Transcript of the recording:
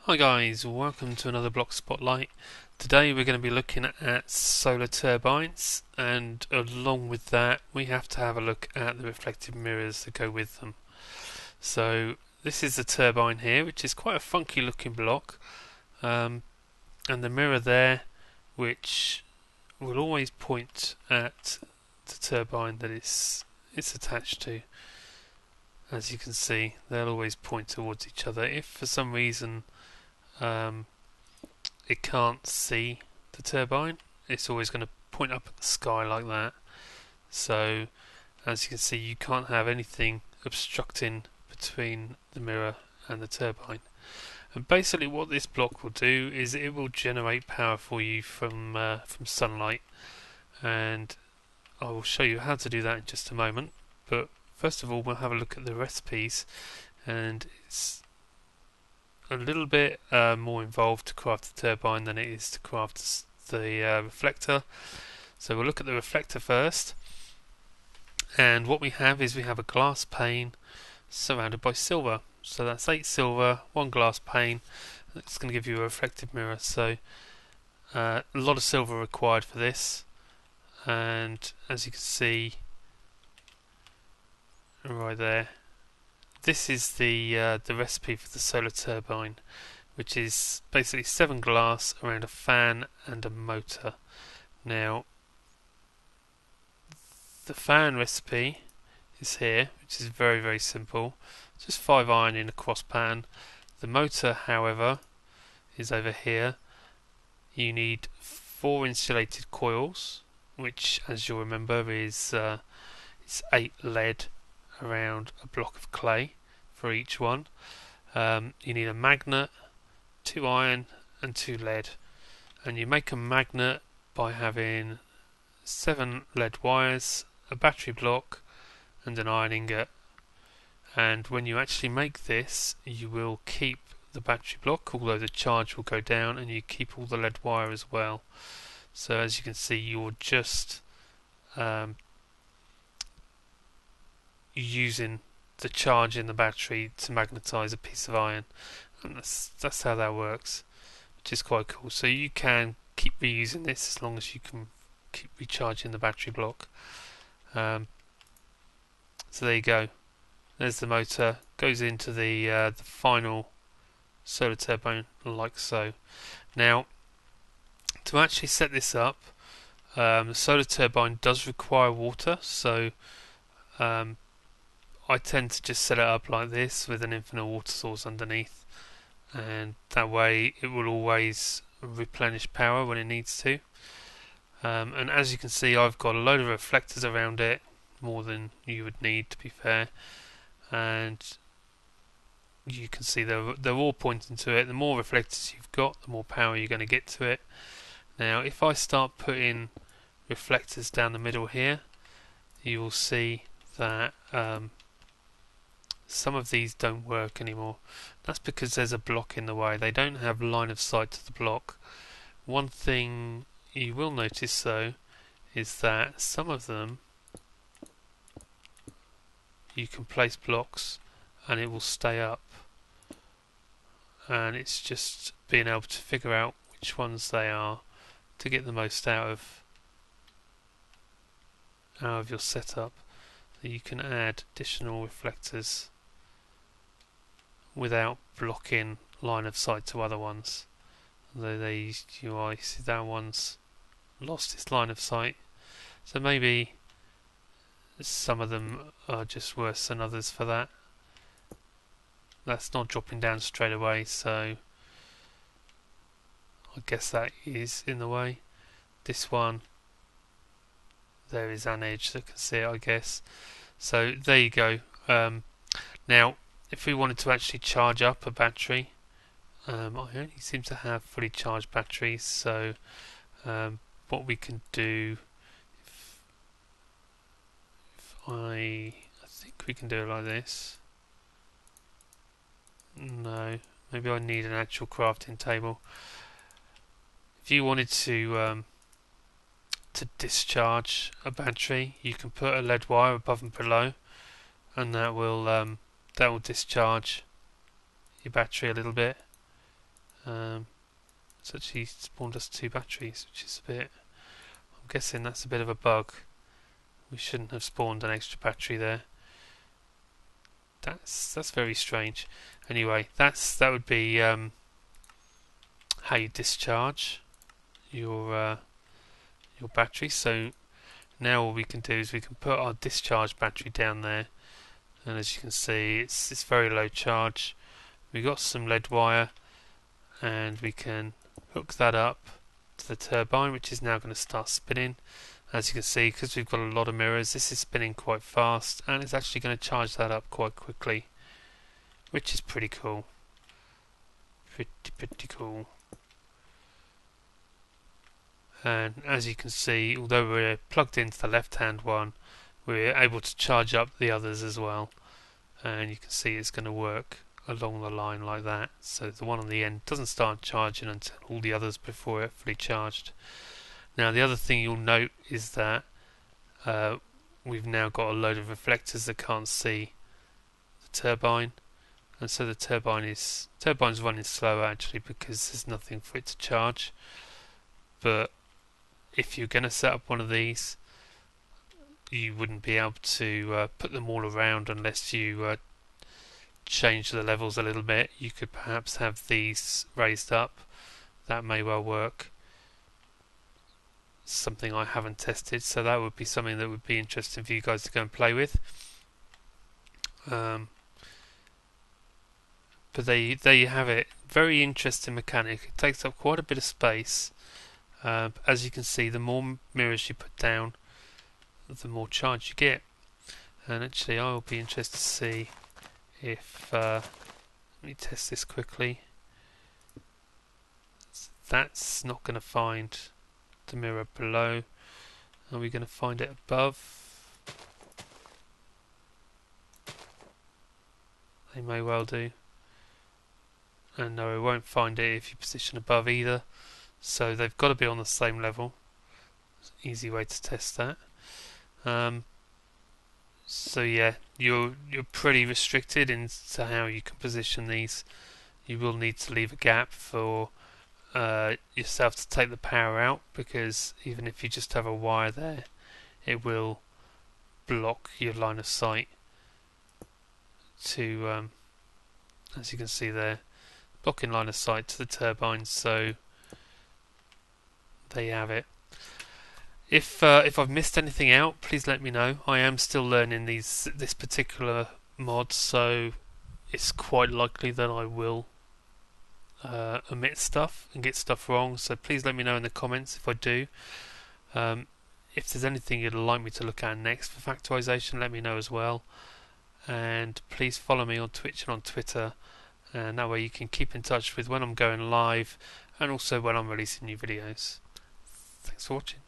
Hi guys, welcome to another block spotlight. Today we're going to be looking at solar turbines, and along with that we have to have a look at the reflective mirrors that go with them. So this is the turbine here, which is quite a funky looking block, and the mirror there which will always point at the turbine that it's attached to. As you can see, they'll always point towards each other. If for some reason um, it can't see the turbine, it's always going to point up at the sky like that. So as you can see, you can't have anything obstructing between the mirror and the turbine. And basically what this block will do is it will generate power for you from sunlight, and I will show you how to do that in just a moment. But first of all, we'll have a look at the recipes, and it's a little bit more involved to craft the turbine than it is to craft the reflector. So we'll look at the reflector first, and what we have is we have a glass pane surrounded by silver. So that's 8 silver, 1 glass pane. It's going to give you a reflective mirror. So a lot of silver required for this, and as you can see right there, this is the recipe for the solar turbine, which is basically 7 glass around a fan and a motor. Now, the fan recipe is here, which is very, very simple. Just 5 iron in a cross pan. The motor, however, is over here. You need 4 insulated coils, which, as you'll remember, is 8 lead around a block of clay for each one. You need a magnet, 2 iron and 2 lead, and you make a magnet by having 7 lead wires, a battery block and an iron ingot. And when you actually make this, you will keep the battery block, although the charge will go down, and you keep all the lead wire as well. So as you can see, you're just using the charge in the battery to magnetize a piece of iron, and that's how that works, which is quite cool. So you can keep reusing this as long as you can keep recharging the battery block. So there you go. There's the motor, goes into the final solar turbine like so. Now, to actually set this up, the solar turbine does require water, so I tend to just set it up like this with an infinite water source underneath, and that way it will always replenish power when it needs to. And as you can see, I've got a load of reflectors around it, more than you would need, to be fair, and you can see they're all pointing to it. The more reflectors you've got, the more power you're going to get to it. Now if I start putting reflectors down the middle here, you will see that some of these don't work anymore. That's because there's a block in the way. They don't have line of sight to the block. One thing you will notice though is that some of them you can place blocks and it will stay up, and it's just being able to figure out which ones they are to get the most out of your setup. So you can add additional reflectors without blocking line of sight to other ones. Although you see that one's lost its line of sight, so maybe some of them are just worse than others for that. That's not dropping down straight away, so I guess that is in the way. This one, there is an edge that can see it, I guess. So there you go. Now if we wanted to actually charge up a battery, I only seem to have fully charged batteries, so what we can do, I think we can do it like this. No, maybe I need an actual crafting table. If you wanted to discharge a battery, you can put a lead wire above and below, and that will discharge your battery a little bit. It's actually spawned us 2 batteries, which is a bit... I'm guessing that's a bit of a bug. We shouldn't have spawned an extra battery there. That's very strange. Anyway, that would be how you discharge your battery. So now all we can do is we can put our discharge battery down there, and as you can see, it's very low charge. We've got some lead wire, and we can hook that up to the turbine, which is now going to start spinning. As you can see, because we've got a lot of mirrors, this is spinning quite fast, and it's actually going to charge that up quite quickly, which is pretty cool. Pretty cool. And as you can see, although we're plugged into the left hand one, we're able to charge up the others as well, and you can see it's going to work along the line like that. So the one on the end doesn't start charging until all the others before it fully charged. Now the other thing you'll note is that we've now got a load of reflectors that can't see the turbine, and so the turbine's running slower actually because there's nothing for it to charge. But if you're going to set up one of these, you wouldn't be able to put them all around unless you change the levels a little bit. You could perhaps have these raised up. That may well work. Something I haven't tested, so that would be something that would be interesting for you guys to go and play with. But there you have it. Very interesting mechanic. It takes up quite a bit of space. As you can see, the more mirrors you put down, the more charge you get. And actually, I will be interested to see if let me test this quickly. That's not going to find the mirror below. Are we going to find it above? They may well do. And no, it won't find it if you position above either. So they've got to be on the same level. Easy way to test that. So yeah, you're pretty restricted into how you can position these. You will need to leave a gap for yourself to take the power out, because even if you just have a wire there, it will block your line of sight to, as you can see there, blocking line of sight to the turbine. So there you have it. If I've missed anything out, please let me know. I am still learning this particular mod, so it's quite likely that I will omit stuff and get stuff wrong. So please let me know in the comments if I do. If there's anything you'd like me to look at next for factorization, let me know as well. And please follow me on Twitch and on Twitter, and that way you can keep in touch with when I'm going live and also when I'm releasing new videos. Thanks for watching.